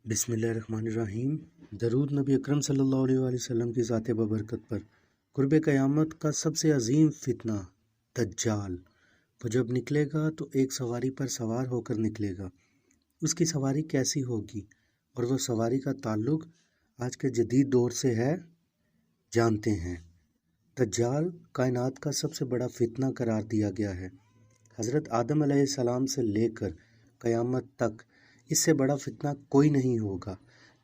बिस्मिल्लाहिर्रहमानिर्रहीम। दरूद नबी अकरम सल्लल्लाहु अलैहि वसल्लम की ज़ात बबरकत पर। कुर्ब क़यामत का सबसे अजीम फितना दज्जाल। वो जब निकलेगा तो एक सवारी पर सवार होकर निकलेगा। उसकी सवारी कैसी होगी और वह सवारी का ताल्लुक़ आज के जदीद दौर से है, जानते हैं। दज्जाल कायनात का सबसे बड़ा फितना करार दिया गया है। हज़रत आदम अलैहिस्सलाम से लेकर क़यामत तक इससे बड़ा फितना कोई नहीं होगा।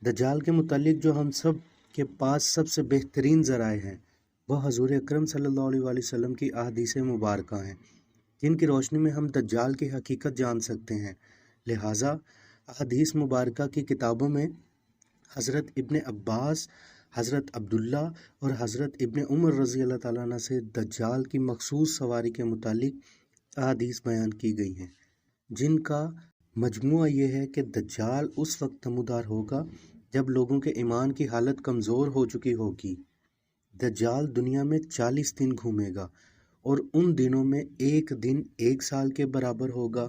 दज्जाल के मुतालिक जो हम सब के पास सबसे बेहतरीन ज़राए हैं वह हज़ूर अकरम सल्लल्लाहु अलैहि वसल्लम की अहादीस मुबारक हैं, जिनकी रोशनी में हम दज्जाल की हकीकत जान सकते हैं। लिहाजा अहादीस मुबारक की किताबों में हज़रत इब्ने अब्बास, हज़रत अब्दुल्ला और हज़रत इब्ने उमर रज़ी अल्लाह ताला अन्हु से दज्जाल की मखसूस सवारी के मुतालिक अहादीस बयान की गई हैं, जिनका मजमूआ ये है कि दज्जाल उस वक्त नमूदार होगा जब लोगों के ईमान की हालत कमज़ोर हो चुकी होगी। दज्जाल दुनिया में 40 दिन घूमेगा और उन दिनों में एक दिन 1 साल के बराबर होगा,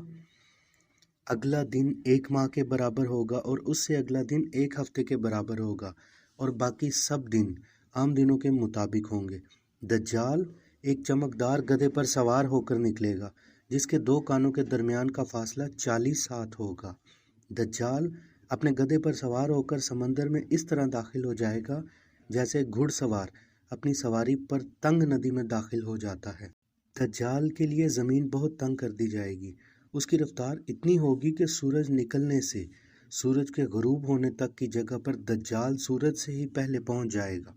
अगला दिन 1 माह के बराबर होगा और उससे अगला दिन 1 हफ्ते के बराबर होगा और बाकी सब दिन आम दिनों के मुताबिक होंगे। दज्जाल एक चमकदार गधे पर सवार होकर निकलेगा जिसके 2 कानों के दरमियान का फासला 40 हाथ होगा। दज्जाल अपने गधे पर सवार होकर समंदर में इस तरह दाखिल हो जाएगा जैसे घुड़सवार अपनी सवारी पर तंग नदी में दाखिल हो जाता है। दज्जाल के लिए ज़मीन बहुत तंग कर दी जाएगी। उसकी रफ्तार इतनी होगी कि सूरज निकलने से सूरज के ग़ुरूब होने तक की जगह पर दज्जाल सूरज से ही पहले पहुंच जाएगा।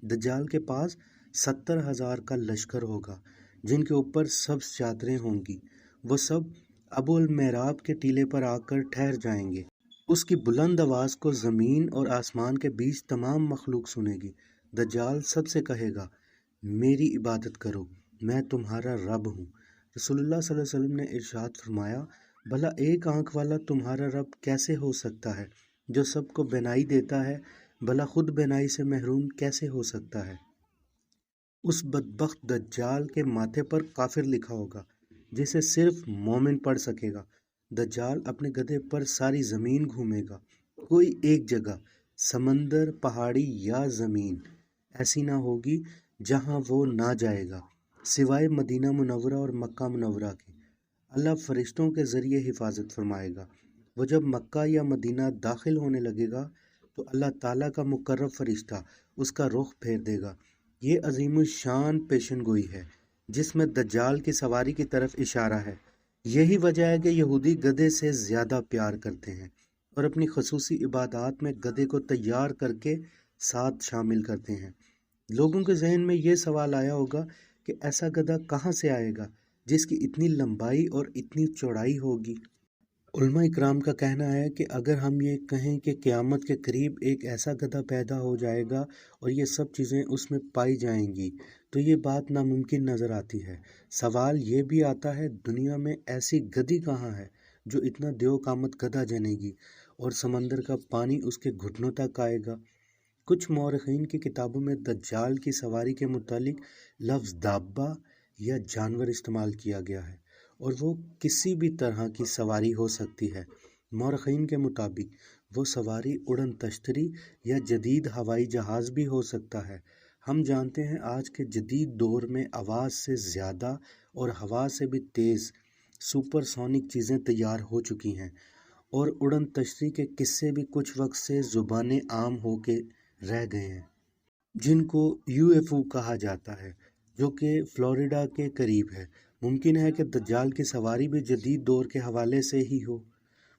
दज्जाल के पास 70,000 का लश्कर होगा जिनके ऊपर सब्ज़ चादरें होंगी। वो सब अबुल मेहराब के टीले पर आकर ठहर जाएंगे। उसकी बुलंद आवाज़ को ज़मीन और आसमान के बीच तमाम मखलूक सुनेगी। दज्जाल सबसे कहेगा, मेरी इबादत करो, मैं तुम्हारा रब हूँ। रसूलुल्लाह सल्लल्लाहु अलैहि वसल्लम ने इरशाद फरमाया, भला एक आँख वाला तुम्हारा रब कैसे हो सकता है जो सबको बेनाई देता है? भला खुद बेनाई से महरूम कैसे हो सकता है? उस बदबख्त दज्जाल के माथे पर काफिर लिखा होगा जिसे सिर्फ मोमिन पढ़ सकेगा। दज्जाल अपने गधे पर सारी ज़मीन घूमेगा। कोई एक जगह समंदर, पहाड़ी या ज़मीन ऐसी ना होगी जहां वो ना जाएगा, सिवाय मदीना मुनव्वरा और मक्का मुनव्वरा के। अल्लाह फरिश्तों के ज़रिए हिफाजत फरमाएगा। वो जब मक्का या मदीना दाखिल होने लगेगा तो अल्लाह ताला का मुकर्रब फरिश्ता उसका रुख फेर देगा। ये अज़ीमुश्शान पेशन गोई है जिसमें दज्जाल की सवारी की तरफ इशारा है। यही वजह है कि यहूदी गधे से ज़्यादा प्यार करते हैं और अपनी खसूसी इबादत में गधे को तैयार करके साथ शामिल करते हैं। लोगों के जहन में ये सवाल आया होगा कि ऐसा गधा कहाँ से आएगा जिसकी इतनी लंबाई और इतनी चौड़ाई होगी। उलमा इकराम का कहना है कि अगर हम ये कहें कि क़यामत के करीब एक ऐसा गधा पैदा हो जाएगा और ये सब चीज़ें उसमें पाई जाएंगी तो ये बात नामुमकिन नज़र आती है। सवाल ये भी आता है, दुनिया में ऐसी गधी कहाँ है जो इतना देव कामत गधा जनेगी और समंदर का पानी उसके घुटनों तक आएगा। कुछ मौरख़ीन की किताबों में दज्जाल की सवारी के मुतालिक लफ्ज़ दाब्बा या जानवर इस्तेमाल किया गया है और वो किसी भी तरह की सवारी हो सकती है। मौरख़ीन के मुताबिक वो सवारी उड़न तश्तरी या जदीद हवाई जहाज़ भी हो सकता है। हम जानते हैं आज के जदीद दौर में आवाज़ से ज़्यादा और हवा से भी तेज़ सुपरसोनिक चीज़ें तैयार हो चुकी हैं और उड़न तश्तरी के किस्से भी कुछ वक्त से ज़ुबान आम हो के रह गए हैं, जिनको UFO कहा जाता है, जो कि फ़्लोरिडा के करीब है। मुमकिन है कि दज्जाल की सवारी भी जदीद दौर के हवाले से ही हो।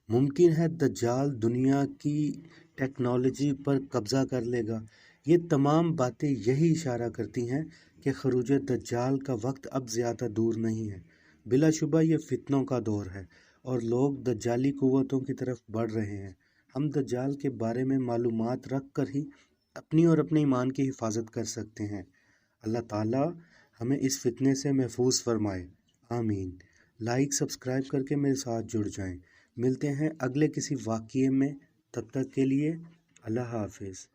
मुमकिन है दज्जाल दुनिया की टेक्नोलॉजी पर कब्ज़ा कर लेगा। ये तमाम बातें यही इशारा करती हैं कि खरूज दज्जाल का वक्त अब ज़्यादा दूर नहीं है। बिलाशुबा ये फितनों का दौर है और लोग दज्जाली कुव्वतों की तरफ बढ़ रहे हैं। हम दज्जाल के बारे में मालूमात रख कर ही अपनी और अपने ईमान की हिफाजत कर सकते हैं। अल्लाह ताला हमें इस फितने से महफूज फरमाए, आमीन। लाइक सब्सक्राइब करके मेरे साथ जुड़ जाएं। मिलते हैं अगले किसी वाक़ये में, तब तक के लिए अल्लाह हाफिज़।